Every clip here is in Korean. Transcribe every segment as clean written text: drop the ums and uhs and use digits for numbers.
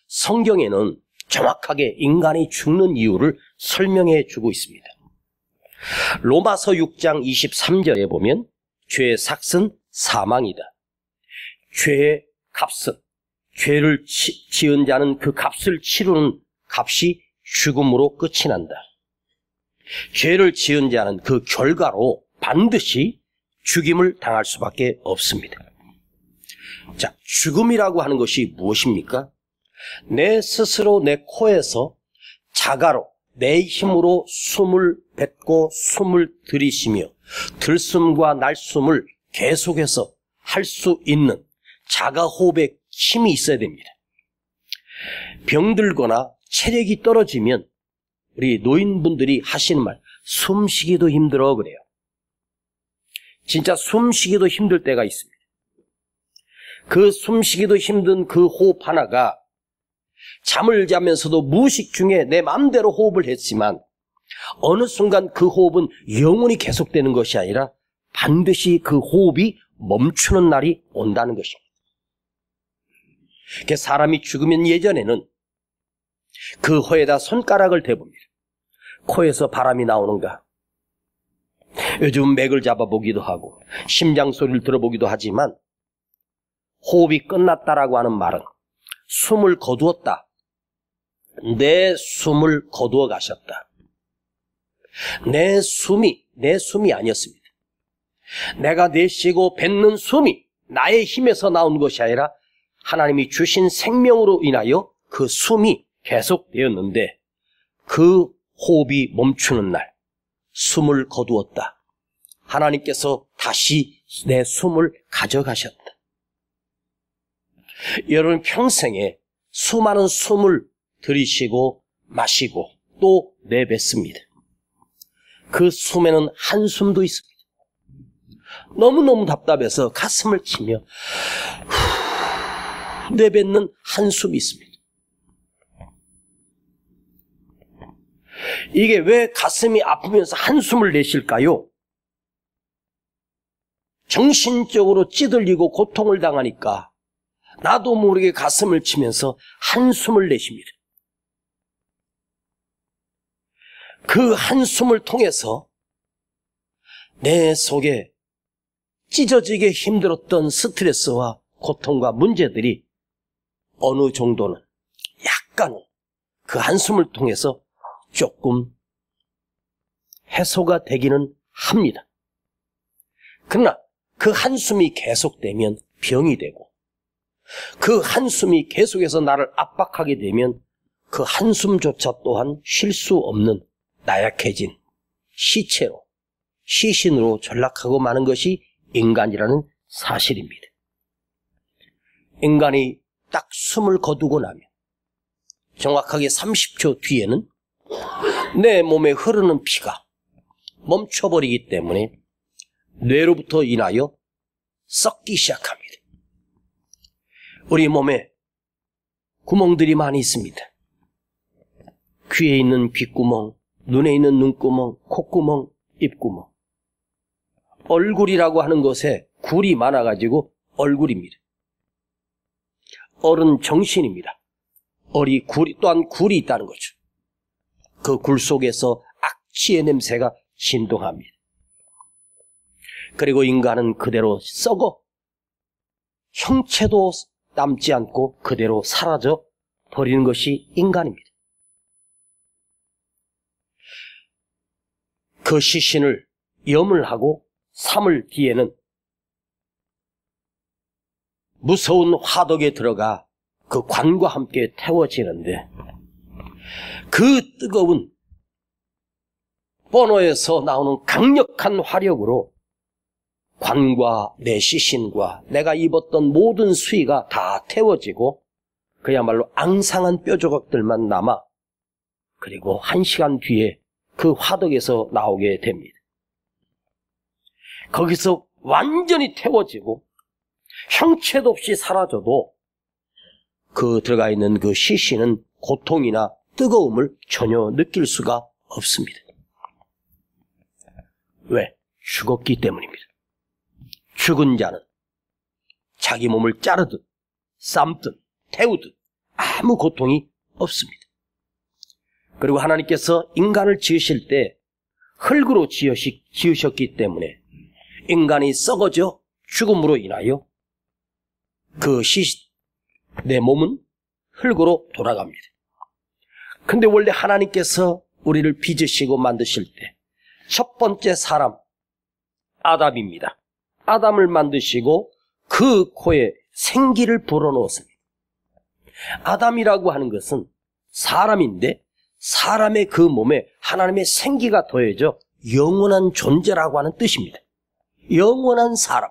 성경에는 정확하게 인간이 죽는 이유를 설명해 주고 있습니다. 로마서 6장 23절에 보면 죄의 삭은 사망이다. 죄의 값은, 죄를 지은 자는 그 값을 치르는 값이 죽음으로 끝이 난다. 죄를 지은 자는 그 결과로 반드시 죽임을 당할 수밖에 없습니다. 자, 죽음이라고 하는 것이 무엇입니까? 내 스스로 내 코에서 자가로 내 힘으로 숨을 뱉고 숨을 들이쉬며 들숨과 날숨을 계속해서 할 수 있는 자가호흡의 힘이 있어야 됩니다. 병들거나 체력이 떨어지면 우리 노인분들이 하시는 말, 숨쉬기도 힘들어 그래요. 진짜 숨쉬기도 힘들 때가 있습니다. 그 숨쉬기도 힘든 그 호흡 하나가 잠을 자면서도 무의식 중에 내 마음대로 호흡을 했지만 어느 순간 그 호흡은 영원히 계속되는 것이 아니라 반드시 그 호흡이 멈추는 날이 온다는 것입니다. 사람이 죽으면 예전에는 그 허에다 손가락을 대봅니다. 코에서 바람이 나오는가? 요즘 맥을 잡아보기도 하고 심장 소리를 들어보기도 하지만 호흡이 끝났다라고 하는 말은 숨을 거두었다. 내 숨을 거두어 가셨다. 내 숨이 아니었습니다. 내가 내쉬고 뱉는 숨이 나의 힘에서 나온 것이 아니라 하나님이 주신 생명으로 인하여 그 숨이 계속되었는데 그 호흡이 멈추는 날 숨을 거두었다. 하나님께서 다시 내 숨을 가져가셨다. 여러분 평생에 수많은 숨을 들이쉬고 마시고 또 내뱉습니다. 그 숨에는 한숨도 있습니다. 너무너무 답답해서 가슴을 치며 내뱉는 한숨이 있습니다. 이게 왜 가슴이 아프면서 한숨을 내쉴까요? 정신적으로 찌들리고 고통을 당하니까 나도 모르게 가슴을 치면서 한숨을 내쉽니다. 그 한숨을 통해서 내 속에 찢어지게 힘들었던 스트레스와 고통과 문제들이 어느 정도는 약간은 그 한숨을 통해서 조금 해소가 되기는 합니다. 그러나 그 한숨이 계속되면 병이 되고 그 한숨이 계속해서 나를 압박하게 되면 그 한숨조차 또한 쉴 수 없는 나약해진 시체로, 시신으로 전락하고 마는 것이 인간이라는 사실입니다. 인간이 딱 숨을 거두고 나면 정확하게 30초 뒤에는 내 몸에 흐르는 피가 멈춰버리기 때문에 뇌로부터 인하여 썩기 시작합니다. 우리 몸에 구멍들이 많이 있습니다. 귀에 있는 귓구멍, 눈에 있는 눈구멍, 콧구멍, 입구멍. 얼굴이라고 하는 것에 굴이 많아가지고 얼굴입니다. 얼은 정신입니다. 또한 굴이 있다는 거죠. 그 굴 속에서 악취의 냄새가 진동합니다. 그리고 인간은 그대로 썩어 형체도 남지 않고 그대로 사라져 버리는 것이 인간입니다. 그 시신을 염을 하고 3일 뒤에는 무서운 화덕에 들어가 그 관과 함께 태워지는데 그 뜨거운 버너에서 나오는 강력한 화력으로 관과 내 시신과 내가 입었던 모든 수의가 다 태워지고 그야말로 앙상한 뼈조각들만 남아 그리고 1시간 뒤에 그 화덕에서 나오게 됩니다. 거기서 완전히 태워지고 형체도 없이 사라져도 그 들어가 있는 그 시신은 고통이나 뜨거움을 전혀 느낄 수가 없습니다. 왜? 죽었기 때문입니다. 죽은 자는 자기 몸을 자르든 삶든 태우든 아무 고통이 없습니다. 그리고 하나님께서 인간을 지으실 때 흙으로 지으셨기 때문에 인간이 썩어져 죽음으로 인하여 내 몸은 흙으로 돌아갑니다. 근데 원래 하나님께서 우리를 빚으시고 만드실 때 첫 번째 사람 아담입니다. 아담을 만드시고 그 코에 생기를 불어넣었습니다. 아담이라고 하는 것은 사람인데 사람의 그 몸에 하나님의 생기가 더해져 영원한 존재라고 하는 뜻입니다. 영원한 사람.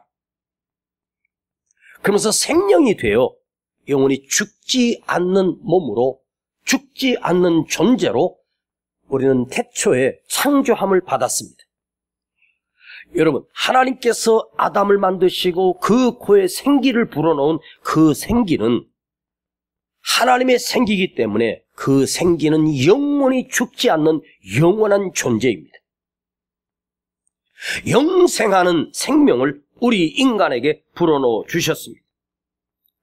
그러면서 생명이 되어 영원히 죽지 않는 몸으로, 죽지 않는 존재로 우리는 태초에 창조함을 받았습니다. 여러분, 하나님께서 아담을 만드시고 그 코에 생기를 불어넣은 그 생기는 하나님의 생기이기 때문에 그 생기는 영원히 죽지 않는 영원한 존재입니다. 영생하는 생명을 우리 인간에게 불어넣어 주셨습니다.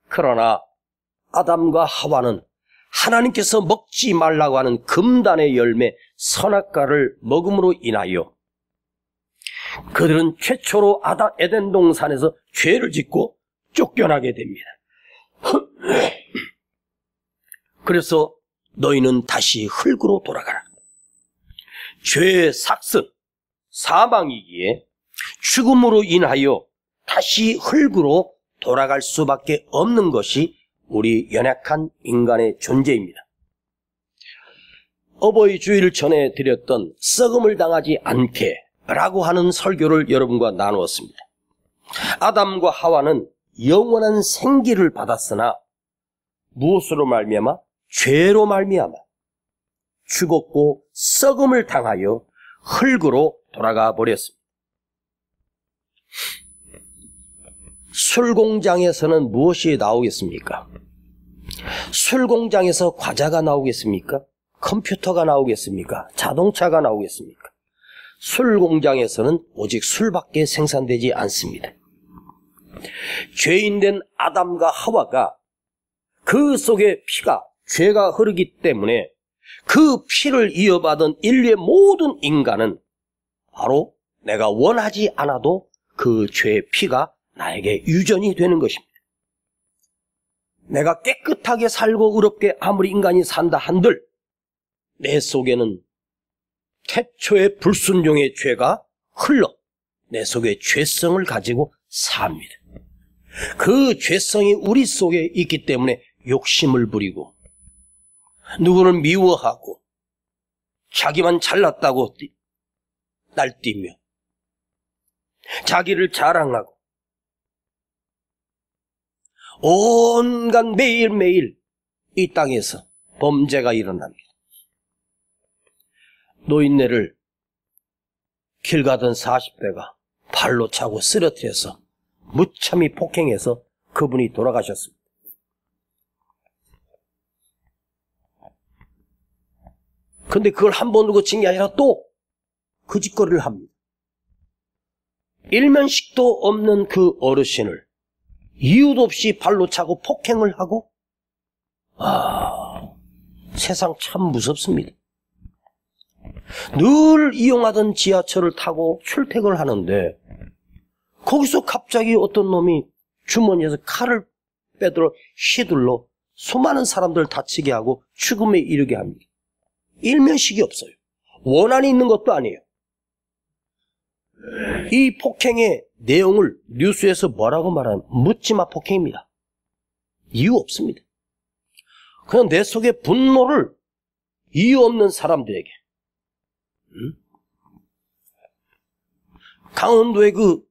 그러나 아담과 하와는 하나님께서 먹지 말라고 하는 금단의 열매 선악과를 먹음으로 인하여 그들은 최초로 에덴 동산에서 죄를 짓고 쫓겨나게 됩니다. 그래서 너희는 다시 흙으로 돌아가라. 죄의 삭슨, 사망이기에 죽음으로 인하여 다시 흙으로 돌아갈 수밖에 없는 것이 우리 연약한 인간의 존재입니다. 어버이 주일을 전해드렸던 썩음을 당하지 않게 라고 하는 설교를 여러분과 나누었습니다. 아담과 하와는 영원한 생기를 받았으나 무엇으로 말미암아? 죄로 말미암아 죽었고 썩음을 당하여 흙으로 돌아가 버렸습니다. 술공장에서는 무엇이 나오겠습니까? 술공장에서 과자가 나오겠습니까? 컴퓨터가 나오겠습니까? 자동차가 나오겠습니까? 술공장에서는 오직 술밖에 생산되지 않습니다. 죄인된 아담과 하와가 그 속에 피가, 죄가 흐르기 때문에 그 피를 이어받은 인류의 모든 인간은 바로 내가 원하지 않아도 그 죄의 피가 나에게 유전이 되는 것입니다. 내가 깨끗하게 살고 의롭게 아무리 인간이 산다 한들 내 속에는 태초의 불순종의 죄가 흘러 내 속에 죄성을 가지고 삽니다. 그 죄성이 우리 속에 있기 때문에 욕심을 부리고 누구를 미워하고 자기만 잘났다고 날뛰며 자기를 자랑하고 온갖 매일매일 이 땅에서 범죄가 일어납니다. 노인네를 길 가던 40대가 발로 차고 쓰러뜨려서 무참히 폭행해서 그분이 돌아가셨습니다. 근데 그걸 한 번 그친 게 아니라 또 그 짓거리를 합니다. 일면식도 없는 그 어르신을 이유도 없이 발로 차고 폭행을 하고 세상 참 무섭습니다. 늘 이용하던 지하철을 타고 출퇴근을 하는데 거기서 갑자기 어떤 놈이 주머니에서 칼을 빼들어 휘둘러 수많은 사람들 다치게 하고 죽음에 이르게 합니다. 일면식이 없어요. 원한이 있는 것도 아니에요. 이 폭행의 내용을 뉴스에서 뭐라고 말하면 묻지마 폭행입니다. 이유 없습니다. 그냥 내 속의 분노를 이유 없는 사람들에게 강원도에 그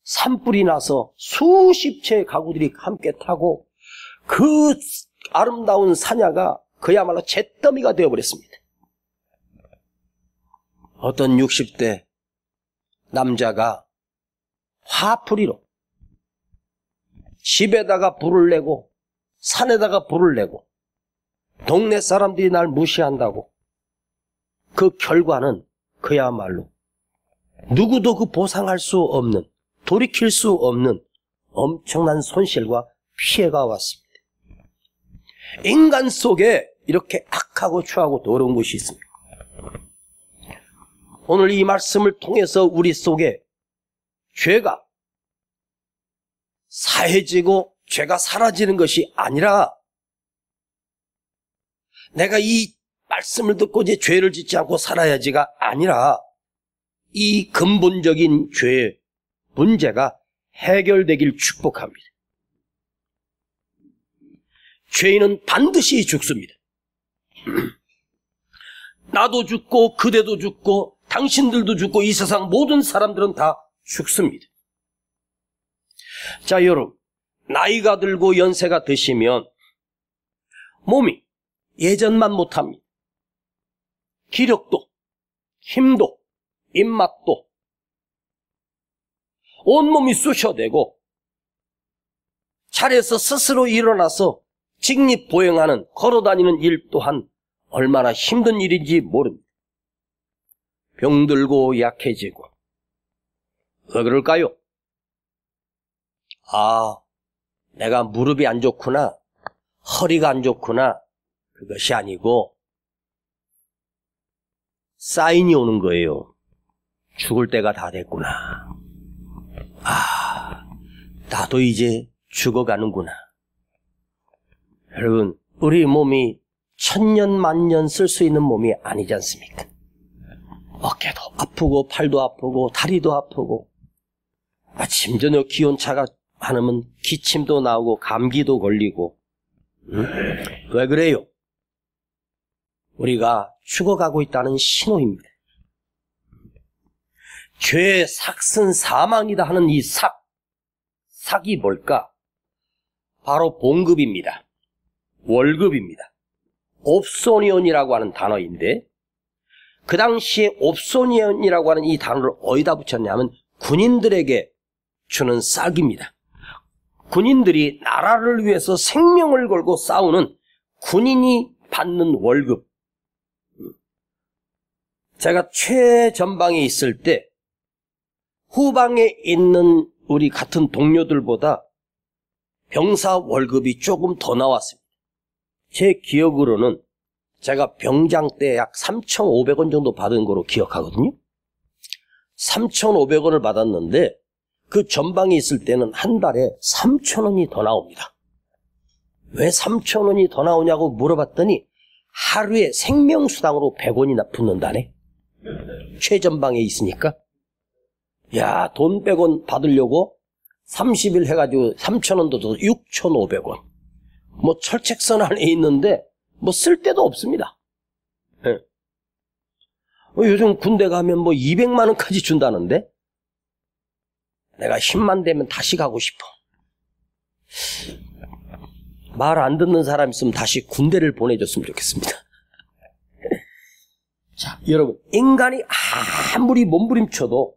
산불이 나서 수십 채의 가구들이 함께 타고 그 아름다운 사냐가 그야말로 잿더미가 되어버렸습니다. 어떤 60대 남자가 화풀이로 집에다가 불을 내고 산에다가 불을 내고 동네 사람들이 날 무시한다고 그 결과는 그야말로 누구도 그 보상할 수 없는, 돌이킬 수 없는 엄청난 손실과 피해가 왔습니다. 인간 속에 이렇게 악하고 추하고 더러운 것이 있습니다. 오늘 이 말씀을 통해서 우리 속에 죄가 사해지고 죄가 사라지는 것이 아니라 내가 이 말씀을 듣고 이제 죄를 짓지 않고 살아야지가 아니라 이 근본적인 죄의 문제가 해결되길 축복합니다. 죄인은 반드시 죽습니다. 나도 죽고 그대도 죽고 당신들도 죽고 이 세상 모든 사람들은 다 죽습니다. 자, 여러분, 나이가 들고 연세가 드시면 몸이 예전만 못합니다. 기력도, 힘도, 입맛도 온몸이 쑤셔대고 차례에서 스스로 일어나서 직립보행하는 걸어다니는 일 또한 얼마나 힘든 일인지 모릅니다. 병들고 약해지고. 왜 그럴까요? 아, 내가 무릎이 안 좋구나, 허리가 안 좋구나, 그것이 아니고 사인이 오는 거예요. 죽을 때가 다 됐구나. 아, 나도 이제 죽어가는구나. 여러분, 우리 몸이 천년 만년 쓸 수 있는 몸이 아니지 않습니까? 어깨도 아프고 팔도 아프고 다리도 아프고 아침 저녁 기온차가 많으면 기침도 나오고 감기도 걸리고. 왜 그래요? 우리가 죽어가고 있다는 신호입니다. 죄의 삭은 사망이다 하는 이 삭이 뭘까? 바로 봉급입니다. 월급입니다. 옵소니온이라고 하는 단어인데, 그 당시에 옵소니온이라고 하는 이 단어를 어디다 붙였냐면 군인들에게 주는 싹입니다. 군인들이 나라를 위해서 생명을 걸고 싸우는 군인이 받는 월급. 제가 최전방에 있을 때 후방에 있는 우리 같은 동료들보다 병사 월급이 조금 더 나왔습니다. 제 기억으로는 제가 병장 때 약 3,500원 정도 받은 거로 기억하거든요. 3,500원을 받았는데 그 전방에 있을 때는 한 달에 3,000원이 더 나옵니다. 왜 3,000원이 더 나오냐고 물어봤더니 하루에 생명수당으로 100원이나 붙는다네. 최전방에 있으니까. 야, 돈 100원 받으려고 30일 해가지고 3,000원도 더 6,500원. 뭐 철책선 안에 있는데 뭐 쓸 데도 없습니다. 네. 요즘 군대 가면 뭐 200만 원까지 준다는데 내가 힘만 되면 다시 가고 싶어. 말 안 듣는 사람 있으면 다시 군대를 보내줬으면 좋겠습니다. 자, 여러분, 인간이 아무리 몸부림쳐도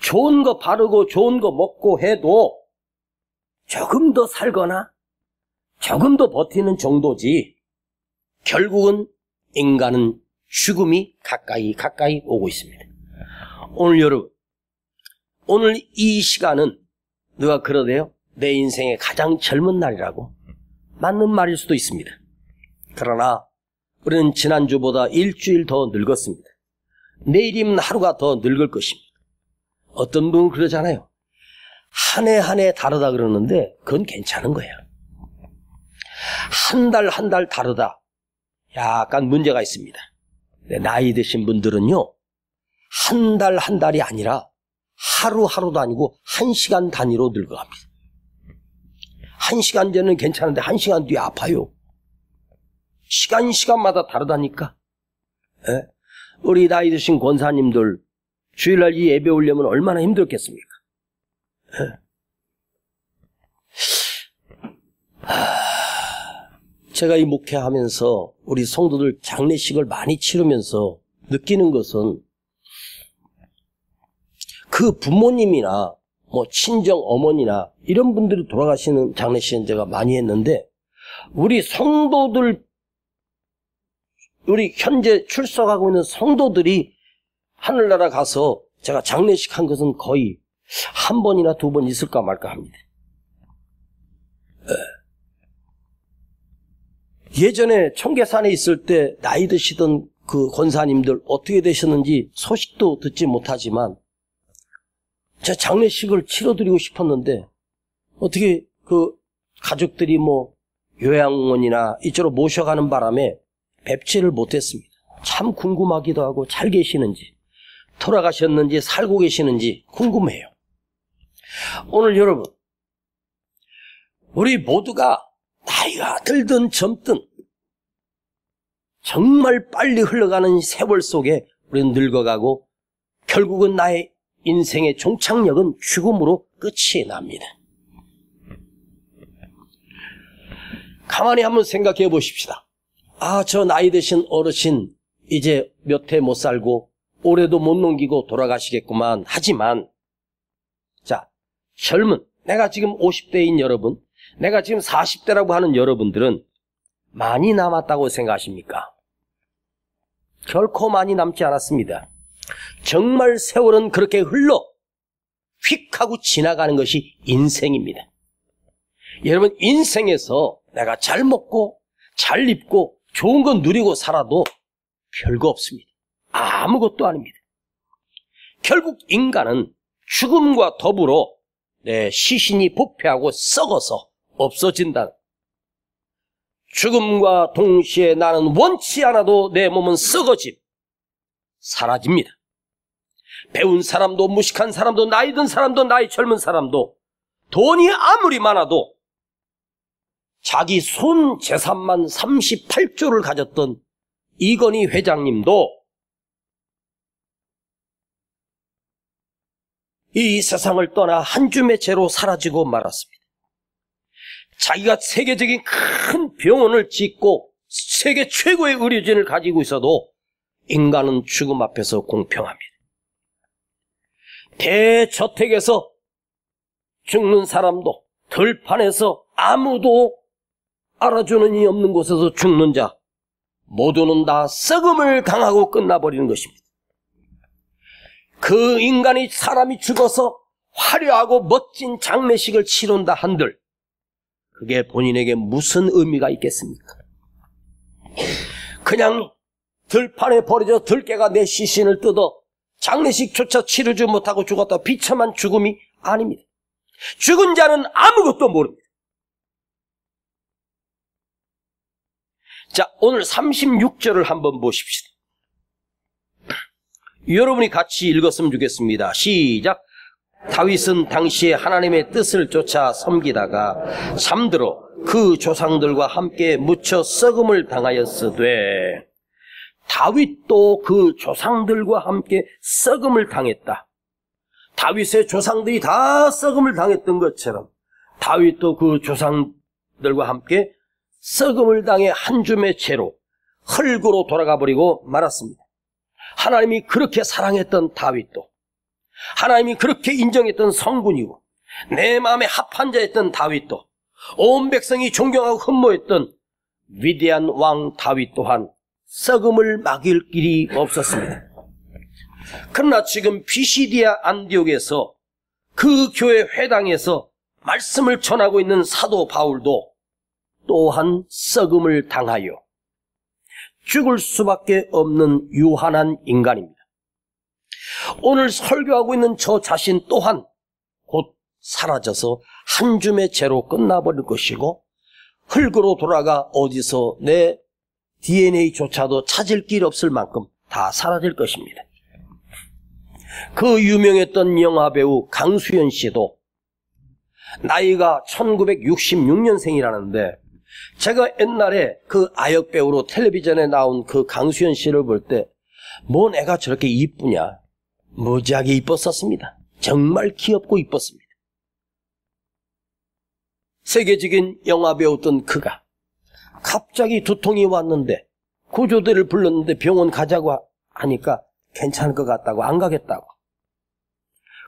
좋은 거 바르고 좋은 거 먹고 해도 조금 더 살거나 조금 더 버티는 정도지 결국은 인간은 죽음이 가까이 오고 있습니다. 오늘 여러분, 오늘 이 시간은 누가 그러대요? 내 인생의 가장 젊은 날이라고. 맞는 말일 수도 있습니다. 그러나 우리는 지난주보다 일주일 더 늙었습니다. 내일이면 하루가 더 늙을 것입니다. 어떤 분은 그러잖아요. 한 해 한 해 다르다 그러는데 그건 괜찮은 거예요. 한 달 다르다. 약간 문제가 있습니다. 나이 드신 분들은요, 한 달이 아니라 하루도 아니고 1시간 단위로 늙어갑니다. 1시간 전에는 괜찮은데 1시간 뒤에 아파요. 시간마다 다르다니까. 에? 우리 나이 드신 권사님들 주일날 이 예배 오려면 얼마나 힘들겠습니까? 제가 이 목회하면서 우리 성도들 장례식을 많이 치르면서 느끼는 것은 그 부모님이나 뭐 친정 어머니나 이런 분들이 돌아가시는 장례식은 제가 많이 했는데 우리 성도들, 우리 현재 출석하고 있는 성도들이 하늘나라 가서 제가 장례식 한 것은 거의 한 번이나 두 번 있을까 말까 합니다. 예전에 청계산에 있을 때 나이 드시던 그 권사님들 어떻게 되셨는지 소식도 듣지 못하지만 제 장례식을 치러드리고 싶었는데 어떻게 그 가족들이 뭐 요양원이나 이쪽으로 모셔가는 바람에 뵙지를 못했습니다. 참 궁금하기도 하고 잘 계시는지 돌아가셨는지 살고 계시는지 궁금해요. 오늘 여러분, 우리 모두가 나이가 들든 젊든 정말 빨리 흘러가는 세월 속에 우리는 늙어가고 결국은 나의 인생의 종착역은 죽음으로 끝이 납니다. 가만히 한번 생각해 보십시다. 저 나이 드신 어르신 이제 몇 해 못 살고 올해도 못 넘기고 돌아가시겠구만. 하지만 자, 젊은 내가 지금 50대인 여러분, 내가 지금 40대라고 하는 여러분들은 많이 남았다고 생각하십니까? 결코 많이 남지 않았습니다. 정말 세월은 그렇게 흘러 휙 하고 지나가는 것이 인생입니다. 여러분, 인생에서 내가 잘 먹고 잘 입고 좋은 건 누리고 살아도 별거 없습니다. 아무것도 아닙니다. 결국 인간은 죽음과 더불어 내 시신이 부패하고 썩어서 없어진다. 죽음과 동시에 나는 원치 않아도 내 몸은 썩어짐, 사라집니다. 배운 사람도 무식한 사람도 나이 든 사람도 나이 젊은 사람도 돈이 아무리 많아도 자기 손 재산만 38조를 가졌던 이건희 회장님도 이 세상을 떠나 한 줌의 채로 사라지고 말았습니다. 자기가 세계적인 큰 병원을 짓고 세계 최고의 의료진을 가지고 있어도 인간은 죽음 앞에서 공평합니다. 대저택에서 죽는 사람도, 들판에서 아무도 알아주는 이 없는 곳에서 죽는 자 모두는 다 썩음을 당하고 끝나버리는 것입니다. 그 인간이 사람이 죽어서 화려하고 멋진 장례식을 치른다 한들 그게 본인에게 무슨 의미가 있겠습니까? 그냥 들판에 버려져 들깨가 내 시신을 뜯어 장례식조차 치르지 못하고 죽었다 비참한 죽음이 아닙니다. 죽은 자는 아무것도 모릅니다. 자, 오늘 36절을 한번 보십시다. 여러분이 같이 읽었으면 좋겠습니다. 시작. 다윗은 당시에 하나님의 뜻을 쫓아 섬기다가 잠들어 그 조상들과 함께 묻혀 썩음을 당하였으되, 다윗도 그 조상들과 함께 썩음을 당했다. 다윗의 조상들이 다 썩음을 당했던 것처럼 다윗도 그 조상들과 함께 썩음을 당해 한 줌의 채로 흙으로 돌아가 버리고 말았습니다. 하나님이 그렇게 사랑했던 다윗도, 하나님이 그렇게 인정했던 성군이고 내 마음에 합한 자였던 다윗도, 온 백성이 존경하고 흠모했던 위대한 왕 다윗 또한 썩음을 막을 길이 없었습니다. 그러나 지금 피시디아 안디옥에서 그 교회 회당에서 말씀을 전하고 있는 사도 바울도 또한 썩음을 당하여 죽을 수밖에 없는 유한한 인간입니다. 오늘 설교하고 있는 저 자신 또한 곧 사라져서 한 줌의 채로 끝나버릴 것이고 흙으로 돌아가 어디서 내 DNA조차도 찾을 길 없을 만큼 다 사라질 것입니다. 그 유명했던 영화배우 강수연 씨도 나이가 1966년생이라는데 제가 옛날에 그 아역배우로 텔레비전에 나온 그 강수연 씨를 볼 때 뭐 내가 저렇게 이쁘냐, 무지하게 이뻤었습니다. 정말 귀엽고 이뻤습니다. 세계적인 영화배우였던 그가 갑자기 두통이 왔는데 구조대를 불렀는데 병원 가자고 하니까 괜찮을 것 같다고 안 가겠다고.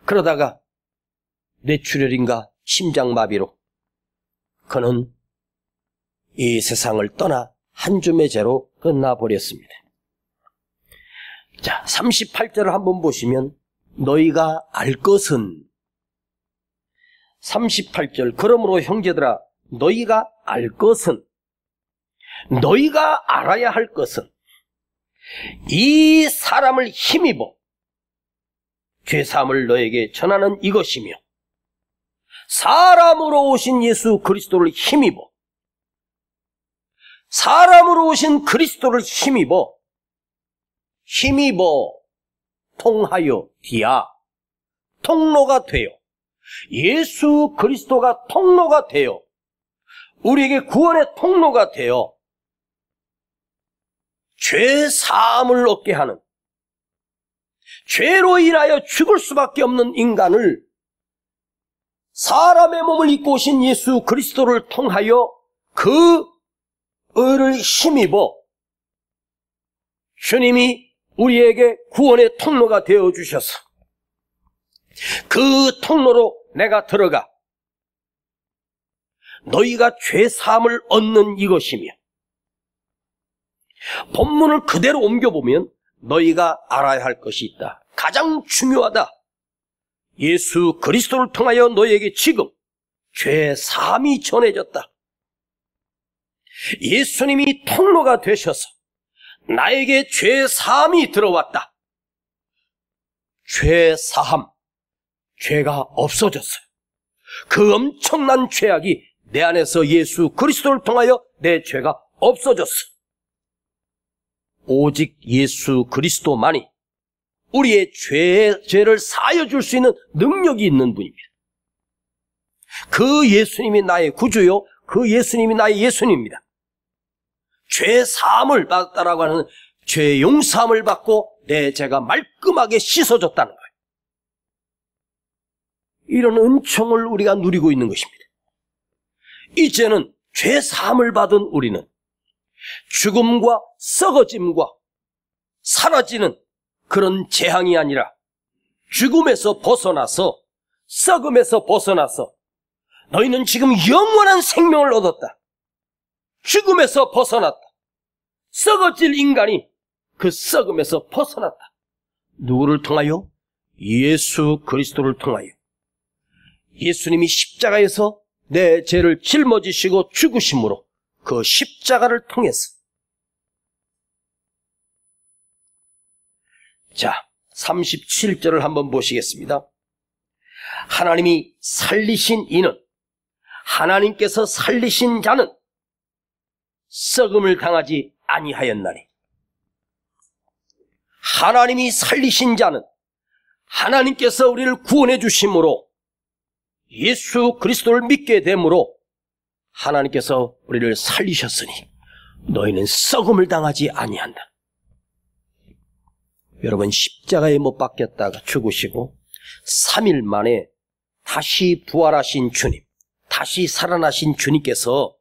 그러다가 뇌출혈인가 심장마비로 그는 이 세상을 떠나 한 줌의 죄로 끝나버렸습니다. 자, 38절을 한번 보시면 너희가 알 것은, 38절, 그러므로 형제들아 너희가 알 것은 너희가 알아야 할 것은 이 사람을 힘입어 죄사함을 너에게 전하는 이것이며, 사람으로 오신 예수 그리스도를 힘입어, 사람으로 오신 그리스도를 힘입어 통하여 디아, 통로가 되어, 예수 그리스도가 통로가 되어, 우리에게 구원의 통로가 되어 죄 사함을 얻게 하는, 죄로 인하여 죽을 수밖에 없는 인간을 사람의 몸을 입고 오신 예수 그리스도를 통하여 그 의를 힘입어 주님이 우리에게 구원의 통로가 되어주셔서 그 통로로 내가 들어가 너희가 죄 사함을 얻는 이것이며, 본문을 그대로 옮겨보면 너희가 알아야 할 것이 있다. 가장 중요하다. 예수 그리스도를 통하여 너희에게 지금 죄 사함이 전해졌다. 예수님이 통로가 되셔서 나에게 죄 사함이 들어왔다. 죄 사함, 죄가 없어졌어요. 그 엄청난 죄악이 내 안에서 예수 그리스도를 통하여 내 죄가 없어졌어. 오직 예수 그리스도만이 우리의 죄를 사하여 줄 수 있는 능력이 있는 분입니다. 그 예수님이 나의 구주요, 그 예수님이 나의 예수님입니다. 죄 사함을 받았다라고 하는, 죄 용서함을 받고 내 죄가 말끔하게 씻어졌다는 거예요. 이런 은총을 우리가 누리고 있는 것입니다. 이제는 죄 사함을 받은 우리는 죽음과 썩어짐과 사라지는 그런 재앙이 아니라 죽음에서 벗어나서, 썩음에서 벗어나서 너희는 지금 영원한 생명을 얻었다. 죽음에서 벗어났다. 썩어질 인간이 그 썩음에서 벗어났다. 누구를 통하여? 예수 그리스도를 통하여. 예수님이 십자가에서 내 죄를 짊어지시고 죽으심으로 그 십자가를 통해서. 자, 37절을 한번 보시겠습니다. 하나님이 살리신 이는, 하나님께서 살리신 자는 썩음을 당하지 아니하였나니. 하나님이 살리신 자는, 하나님께서 우리를 구원해 주심으로 예수 그리스도를 믿게 됨으로 하나님께서 우리를 살리셨으니 너희는 썩음을 당하지 아니한다. 여러분, 십자가에 못 박혔다가 죽으시고 3일 만에 다시 부활하신 주님, 다시 살아나신 주님께서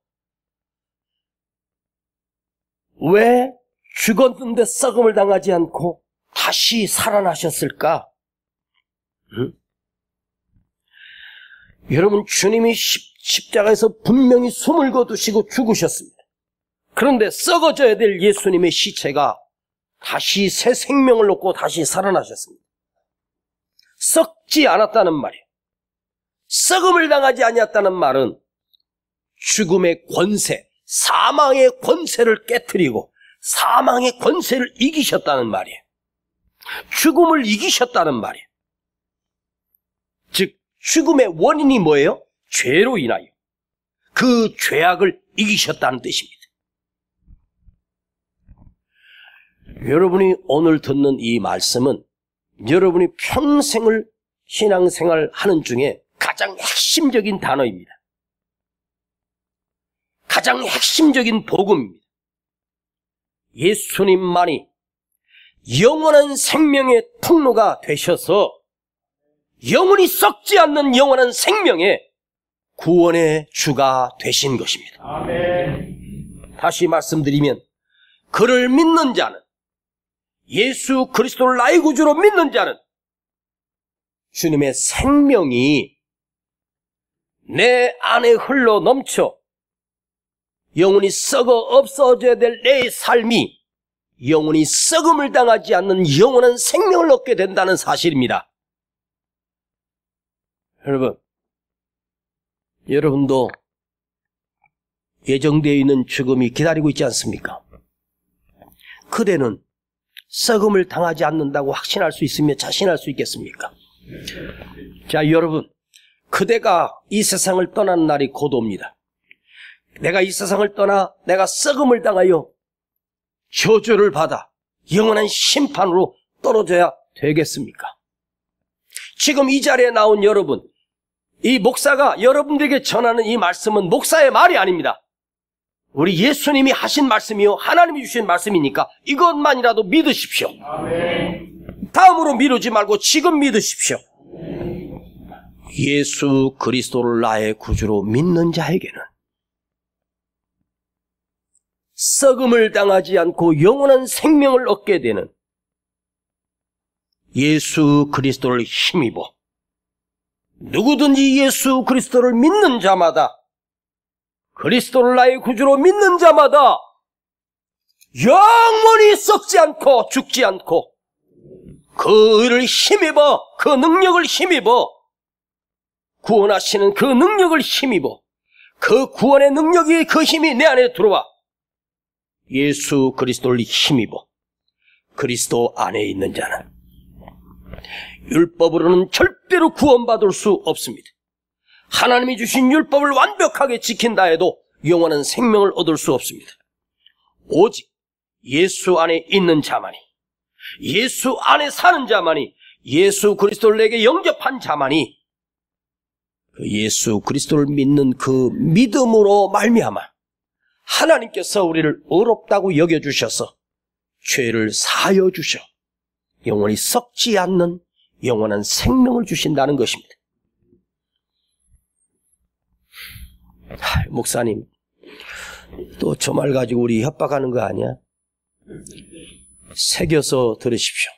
왜 죽었는데 썩음을 당하지 않고 다시 살아나셨을까? 여러분, 주님이 십자가에서 분명히 숨을 거두시고 죽으셨습니다. 그런데 썩어져야 될 예수님의 시체가 다시 새 생명을 얻고 다시 살아나셨습니다. 썩지 않았다는 말이에요. 썩음을 당하지 아니었다는 말은 죽음의 권세, 사망의 권세를 깨트리고 사망의 권세를 이기셨다는 말이에요. 죽음을 이기셨다는 말이에요. 즉, 죽음의 원인이 뭐예요? 죄로 인하여 그 죄악을 이기셨다는 뜻입니다. 여러분이 오늘 듣는 이 말씀은 여러분이 평생을 신앙생활 하는 중에 가장 핵심적인 단어입니다. 가장 핵심적인 복음입니다. 예수님만이 영원한 생명의 통로가 되셔서 영원히 썩지 않는 영원한 생명의 구원의 주가 되신 것입니다. 아멘. 다시 말씀드리면, 그를 믿는 자는, 예수 그리스도를 나의 구주로 믿는 자는 주님의 생명이 내 안에 흘러 넘쳐 영원히 썩어 없어져야 될 내 삶이 영원히 썩음을 당하지 않는 영원한 생명을 얻게 된다는 사실입니다. 여러분, 여러분도 예정되어 있는 죽음이 기다리고 있지 않습니까? 그대는 썩음을 당하지 않는다고 확신할 수 있으며 자신할 수 있겠습니까? 자, 여러분, 그대가 이 세상을 떠나는 날이 곧 옵니다. 내가 이 세상을 떠나 내가 썩음을 당하여 저주를 받아 영원한 심판으로 떨어져야 되겠습니까? 지금 이 자리에 나온 여러분, 이 목사가 여러분들에게 전하는 이 말씀은 목사의 말이 아닙니다. 우리 예수님이 하신 말씀이요, 하나님이 주신 말씀이니까 이것만이라도 믿으십시오. 아멘. 다음으로 미루지 말고 지금 믿으십시오. 예수 그리스도를 나의 구주로 믿는 자에게는 썩음을 당하지 않고 영원한 생명을 얻게 되는 예수 그리스도를 힘입어 누구든지 예수 그리스도를 믿는 자마다, 그리스도를 나의 구주로 믿는 자마다 영원히 썩지 않고 죽지 않고 그 의를 힘입어, 그 능력을 힘입어, 구원하시는 그 능력을 힘입어, 그 구원의 능력이, 그 힘이 내 안에 들어와 예수 그리스도를 힘입어 그리스도 안에 있는 자는 율법으로는 절대로 구원받을 수 없습니다. 하나님이 주신 율법을 완벽하게 지킨다 해도 영원한 생명을 얻을 수 없습니다. 오직 예수 안에 있는 자만이, 예수 안에 사는 자만이, 예수 그리스도를 내게 영접한 자만이 그 예수 그리스도를 믿는 그 믿음으로 말미암아 하나님께서 우리를 의롭다고 여겨주셔서 죄를 사하여 주셔 영원히 썩지 않는 영원한 생명을 주신다는 것입니다. 목사님, 또 저 말 가지고 우리 협박하는 거 아니야? 새겨서 들으십시오.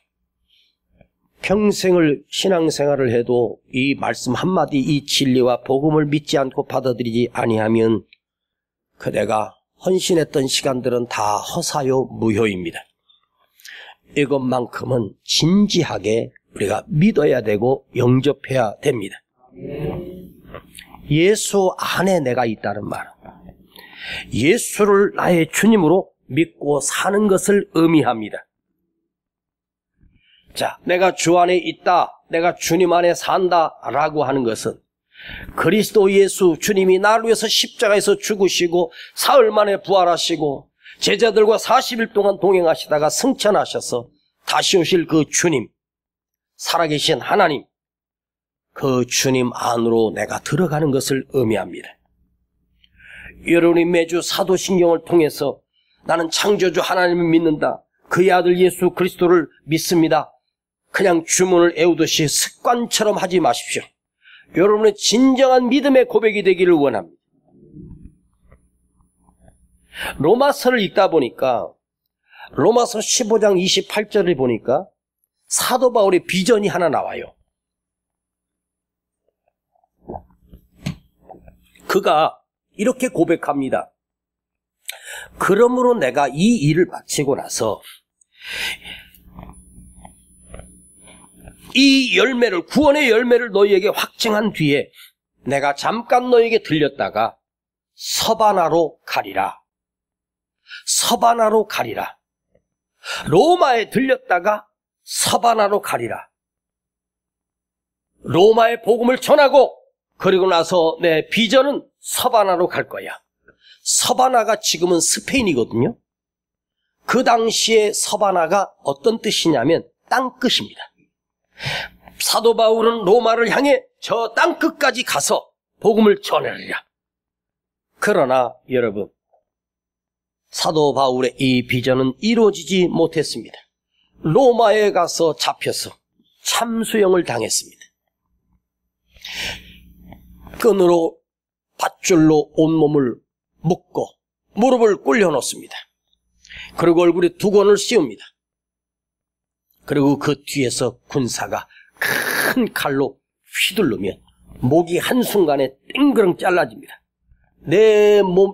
평생을 신앙생활을 해도 이 말씀 한마디, 이 진리와 복음을 믿지 않고 받아들이지 아니하면 그대가 헌신했던 시간들은 다 허사요 무효입니다. 이것만큼은 진지하게 우리가 믿어야 되고 영접해야 됩니다. 예수 안에 내가 있다는 말은 예수를 나의 주님으로 믿고 사는 것을 의미합니다. 자, 내가 주 안에 있다, 내가 주님 안에 산다라고 하는 것은 그리스도 예수 주님이 나를 위해서 십자가에서 죽으시고 사흘 만에 부활하시고 제자들과 40일 동안 동행하시다가 승천하셔서 다시 오실 그 주님, 살아계신 하나님, 그 주님 안으로 내가 들어가는 것을 의미합니다. 여러분이 매주 사도신경을 통해서 나는 창조주 하나님을 믿는다, 그의 아들 예수 그리스도를 믿습니다, 그냥 주문을 외우듯이 습관처럼 하지 마십시오. 여러분의 진정한 믿음의 고백이 되기를 원합니다. 로마서를 읽다 보니까 로마서 15장 28절을 보니까 사도 바울의 비전이 하나 나와요. 그가 이렇게 고백합니다. 그러므로 내가 이 일을 마치고 나서 이 열매를, 구원의 열매를 너희에게 확증한 뒤에 내가 잠깐 너희에게 들렸다가 서바나로 가리라. 서바나로 가리라. 로마에 들렸다가 서바나로 가리라. 로마의 복음을 전하고 그리고 나서 내 비전은 서바나로 갈 거야. 서바나가 지금은 스페인이거든요. 그 당시에 서바나가 어떤 뜻이냐면 땅끝입니다. 사도 바울은 로마를 향해 저 땅끝까지 가서 복음을 전하리라. 그러나 여러분, 사도 바울의 이 비전은 이루어지지 못했습니다. 로마에 가서 잡혀서 참수형을 당했습니다. 끈으로 밧줄로 온몸을 묶고 무릎을 꿇려놓습니다. 그리고 얼굴에 두건을 씌웁니다. 그리고 그 뒤에서 군사가 큰 칼로 휘두르면 목이 한순간에 땡그렁 잘라집니다.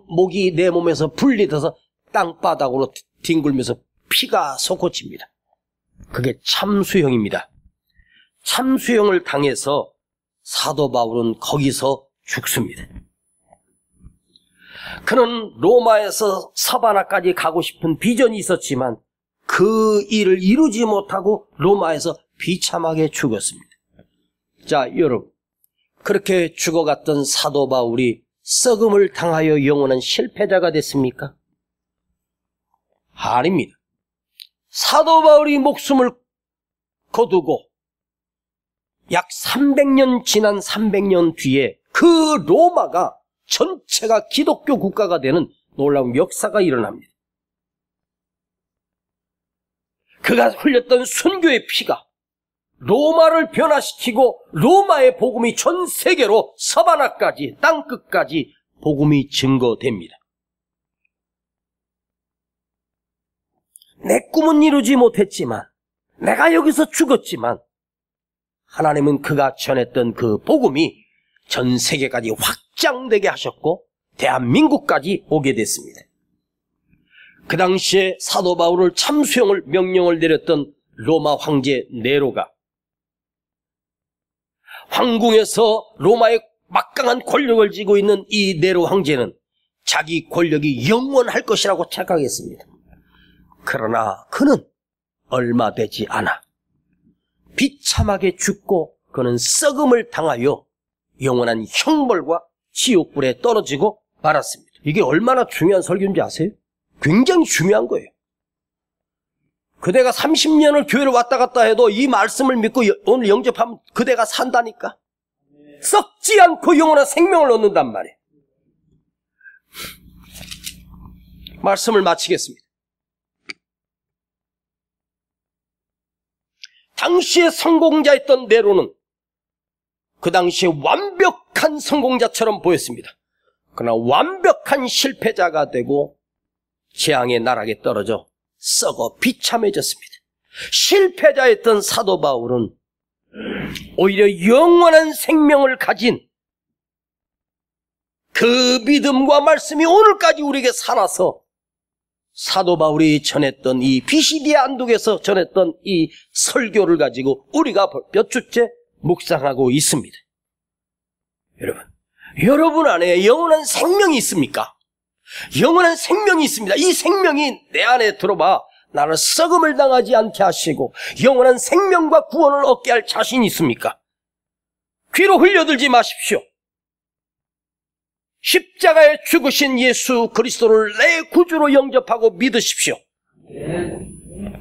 목이 내 몸에서 분리돼서 땅바닥으로 뒹굴면서 피가 솟구칩니다. 그게 참수형입니다. 참수형을 당해서 사도 바울은 거기서 죽습니다. 그는 로마에서 사바나까지 가고 싶은 비전이 있었지만 그 일을 이루지 못하고 로마에서 비참하게 죽었습니다. 자, 여러분, 그렇게 죽어갔던 사도 바울이 썩음을 당하여 영원한 실패자가 됐습니까? 아닙니다. 사도 바울이 목숨을 거두고 약 300년 지난 300년 뒤에 그 로마가 전체가 기독교 국가가 되는 놀라운 역사가 일어납니다. 그가 흘렸던 순교의 피가 로마를 변화시키고 로마의 복음이 전 세계로 서바나까지 땅끝까지 복음이 증거됩니다. 내 꿈은 이루지 못했지만, 내가 여기서 죽었지만, 하나님은 그가 전했던 그 복음이 전 세계까지 확장되게 하셨고 대한민국까지 오게 됐습니다. 그 당시에 사도 바울을 참수형을 명령을 내렸던 로마 황제 네로가 황궁에서 로마의 막강한 권력을 쥐고 있는 이 네로 황제는 자기 권력이 영원할 것이라고 착각했습니다. 그러나 그는 얼마 되지 않아 비참하게 죽고 그는 썩음을 당하여 영원한 형벌과 지옥불에 떨어지고 말았습니다. 이게 얼마나 중요한 설교인지 아세요? 굉장히 중요한 거예요. 그대가 30년을 교회를 왔다 갔다 해도 이 말씀을 믿고 오늘 영접하면 그대가 산다니까. 썩지 않고 영원한 생명을 얻는단 말이에요. 말씀을 마치겠습니다. 당시의 성공자였던 네로는 그 당시에 완벽한 성공자처럼 보였습니다. 그러나 완벽한 실패자가 되고 재앙의 나락에 떨어져 썩어 비참해졌습니다. 실패자였던 사도 바울은 오히려 영원한 생명을 가진 그 믿음과 말씀이 오늘까지 우리에게 살아서 사도 바울이 전했던 이 비시디아 안독에서 전했던 이 설교를 가지고 우리가 몇 주째 묵상하고 있습니다. 여러분 안에 영원한 생명이 있습니까? 영원한 생명이 있습니다. 이 생명이 내 안에 들어봐 나를 썩음을 당하지 않게 하시고 영원한 생명과 구원을 얻게 할 자신이 있습니까? 귀로 흘려들지 마십시오. 십자가에 죽으신 예수 그리스도를 내 구주로 영접하고 믿으십시오.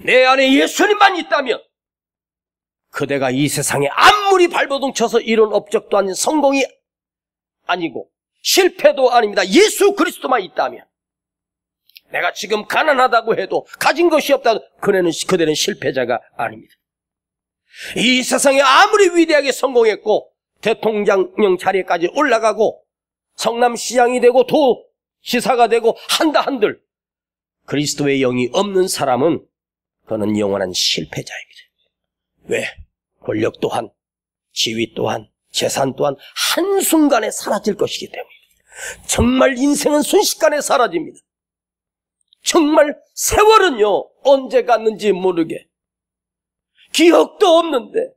내 안에 예수님만 있다면 그대가 이 세상에 아무리 발버둥 쳐서 이룬 업적도 아닌 성공이 아니고 실패도 아닙니다. 예수 그리스도만 있다면 내가 지금 가난하다고 해도 가진 것이 없다고 그대는 실패자가 아닙니다. 이 세상에 아무리 위대하게 성공했고 대통령 자리에까지 올라가고 성남시장이 되고 도지사가 되고 한다 한들 그리스도의 영이 없는 사람은 그는 영원한 실패자입니다. 왜? 권력 또한 지위 또한 재산 또한 한순간에 사라질 것이기 때문입니다. 정말 인생은 순식간에 사라집니다. 정말 세월은요 언제 갔는지 모르게 기억도 없는데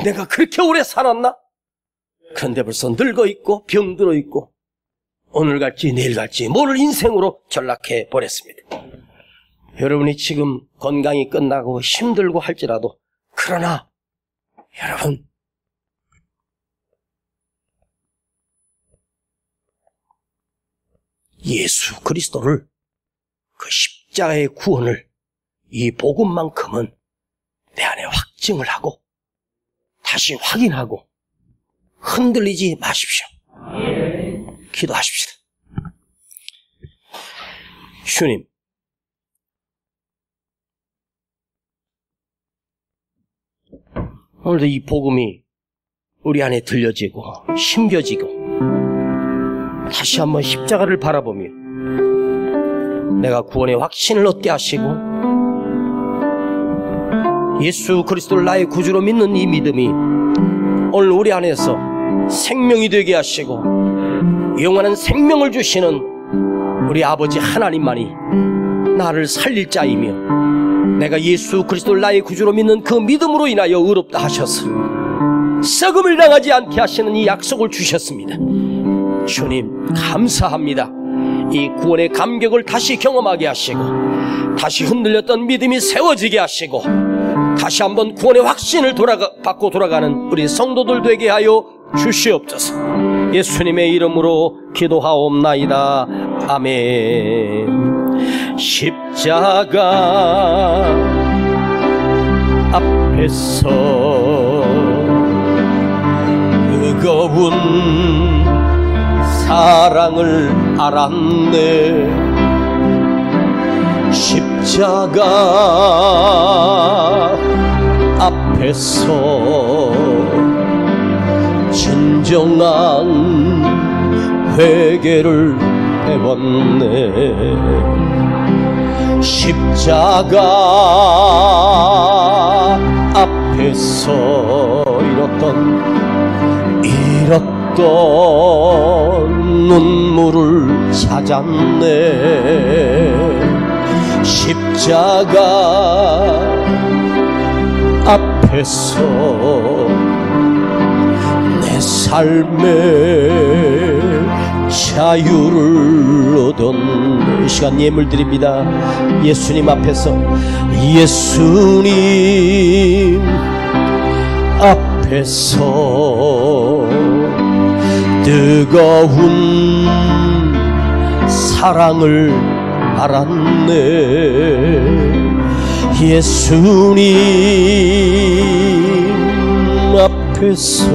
내가 그렇게 오래 살았나? 그런데 벌써 늙어 있고 병들어 있고 오늘 갈지 내일 갈지 모를 인생으로 전락해 버렸습니다. 여러분이 지금 건강이 끝나고 힘들고 할지라도 그러나 여러분 예수 그리스도를 그 십자가의 구원을 이 복음만큼은 내 안에 확증을 하고 다시 확인하고 흔들리지 마십시오. 기도하십시다. 주님, 오늘도 이 복음이 우리 안에 들려지고 심겨지고 다시 한번 십자가를 바라보며 내가 구원의 확신을 얻게 하시고 예수 그리스도를 나의 구주로 믿는 이 믿음이 오늘 우리 안에서 생명이 되게 하시고 영원한 생명을 주시는 우리 아버지 하나님만이 나를 살릴 자이며 내가 예수 그리스도를 나의 구주로 믿는 그 믿음으로 인하여 의롭다 하셔서 썩음을 당하지 않게 하시는 이 약속을 주셨습니다. 주님 감사합니다. 이 구원의 감격을 다시 경험하게 하시고, 다시 흔들렸던 믿음이 세워지게 하시고, 다시 한번 구원의 확신을 받고 돌아가는 우리 성도들 되게 하여 주시옵소서. 예수님의 이름으로 기도하옵나이다. 아멘. 십자가 앞에서 뜨거운 사랑을 알았네. 십자가 앞에서 진정한 회개를 배웠네. 십자가 앞에서 잃었던 눈물을 찾았네. 십자가 앞에서 내 삶의 자유를 얻은 이 시간 예물 드립니다. 예수님 앞에서, 예수님 앞에서 뜨거운 사랑을 알았네. 예수님 앞에서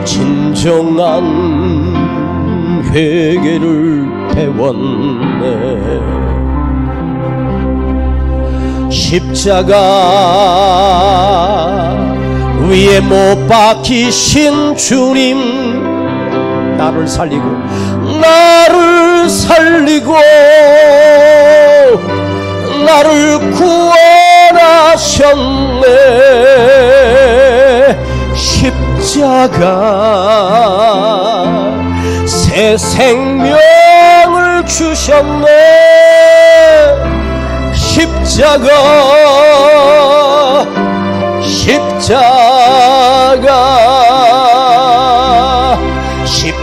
진정한 회개를 배웠네. 십자가 위에 못 박히신 주님, 나를 살리고 나를 구원하셨네. 십자가 새 생명을 주셨네.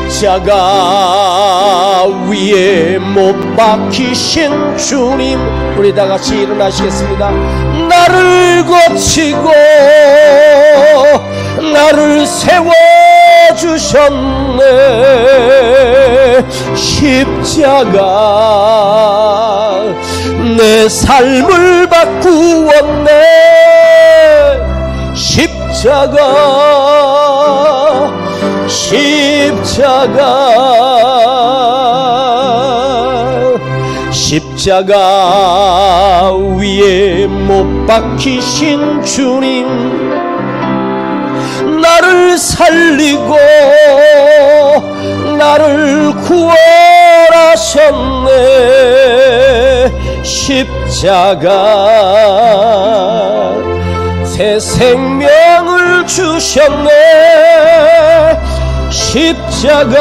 십자가 위에 못 박히신 주님, 우리 다 같이 일어나시겠습니다. 나를 고치고 나를 세워주셨네. 십자가 내 삶을 바꾸었네. 십자가 위에 못 박히신 주님, 나를 살리고 나를 구원하셨네. 십자가 새 생명을 주셨네. 십자가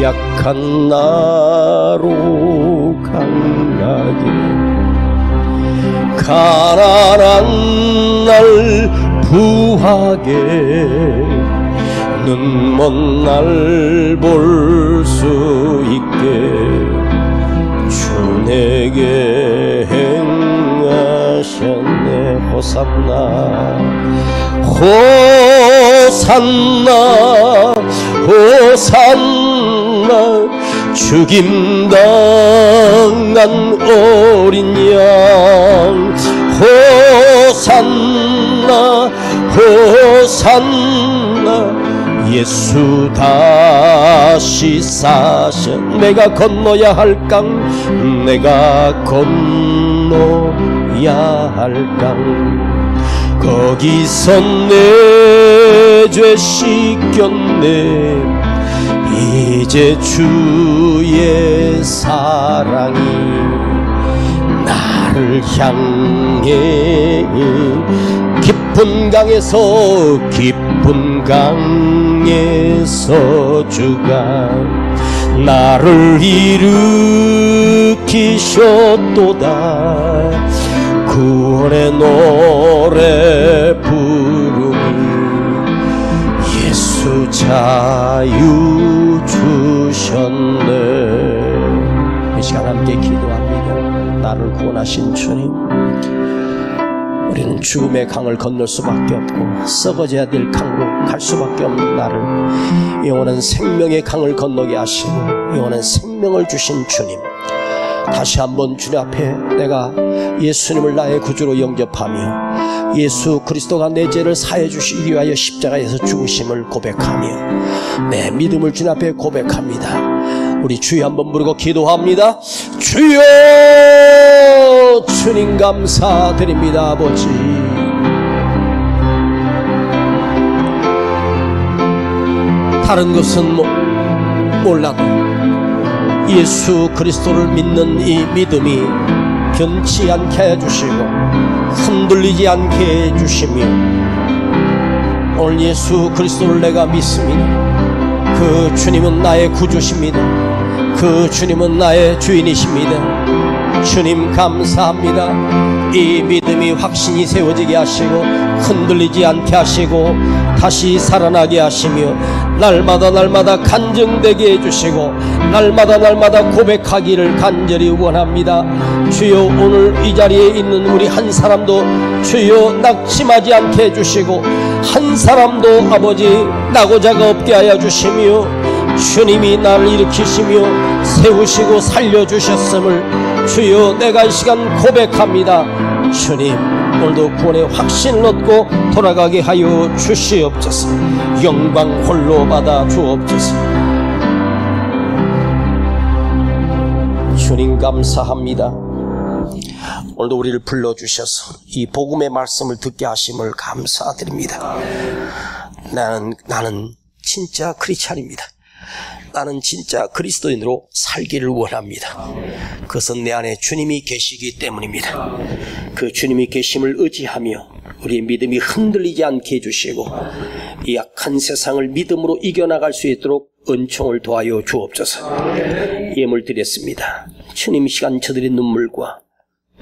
약한 나로 강하게, 가난한 날 부하게, 눈먼 날 볼 수 있게 주 내게 행하셨네. 호산나 호산나 호산나, 죽임당한 어린 양. 호산나 호산나, 예수 다시 사셔. 내가 건너야 할 강, 내가 건너야 할 강, 거기서 내 죄 씻겼네. 이제 주의 사랑이 나를 향해 깊은 강에서 주가 나를 일으키셨도다. 구원의 노래 부르니 예수 자유 주셨네. 이 시간 함께 기도합니다. 나를 구원하신 주님, 우리는 죽음의 강을 건널 수밖에 없고 썩어져야 될 강으로 갈 수밖에 없는 나를 영원한 생명의 강을 건너게 하시고 영원한 생명을 주신 주님, 다시 한번 주님 앞에 내가 예수님을 나의 구주로 영접하며 예수 그리스도가 내 죄를 사해 주시기 위하여 십자가에서 죽으심을 고백하며 내 믿음을 주님 앞에 고백합니다. 우리 주여 한번 부르고 기도합니다. 주여, 주님 감사드립니다. 아버지, 다른 것은 몰라도 예수 그리스도를 믿는 이 믿음이 변치 않게 해주시고 흔들리지 않게 해주시며 오늘 예수 그리스도를 내가 믿습니다. 그 주님은 나의 구주십니다. 그 주님은 나의 주인이십니다. 주님 감사합니다. 이 믿음이 확신이 세워지게 하시고 흔들리지 않게 하시고 다시 살아나게 하시며 날마다 간증되게 해주시고 날마다 고백하기를 간절히 원합니다. 주여, 오늘 이 자리에 있는 우리 한 사람도 주여 낙심하지 않게 해주시고 한 사람도 아버지 낙오자가 없게 하여 주시며 주님이 나를 일으키시며 세우시고 살려주셨음을 주여 내가 이 시간 고백합니다. 주님, 오늘도 구원의 확신을 얻고 돌아가게 하여 주시옵소서. 영광 홀로 받아 주옵소서. 주님 감사합니다. 오늘도 우리를 불러주셔서 이 복음의 말씀을 듣게 하심을 감사드립니다. 나는 진짜 크리스찬입니다. 나는 진짜 그리스도인으로 살기를 원합니다. 그것은 내 안에 주님이 계시기 때문입니다. 그 주님이 계심을 의지하며 우리의 믿음이 흔들리지 않게 해주시고 이 약한 세상을 믿음으로 이겨나갈 수 있도록 은총을 도하여 주옵소서. 예물 드렸습니다. 주님, 시간 저들의 눈물과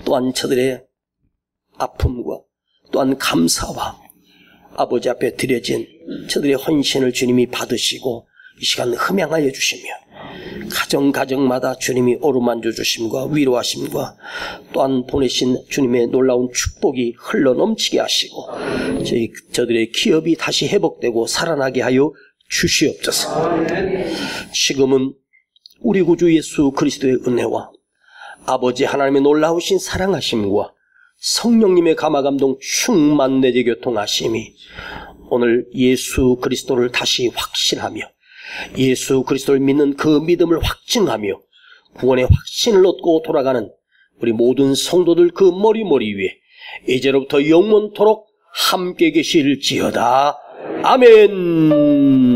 또한 저들의 아픔과 또한 감사와 아버지 앞에 드려진 저들의 헌신을 주님이 받으시고 이 시간 흠양하여 주시며 가정마다 주님이 어루만져 주심과 위로하심과 또한 보내신 주님의 놀라운 축복이 흘러넘치게 하시고 저들의 기업이 다시 회복되고 살아나게 하여 주시옵소서. 지금은 우리 구주 예수 그리스도의 은혜와 아버지 하나님의 놀라우신 사랑하심과 성령님의 감화감동 충만 내재 교통하심이 오늘 예수 그리스도를 다시 확신하며 예수 그리스도를 믿는 그 믿음을 확증하며 구원의 확신을 얻고 돌아가는 우리 모든 성도들 그 머리 위에 이제로부터 영원토록 함께 계실지어다. 아멘.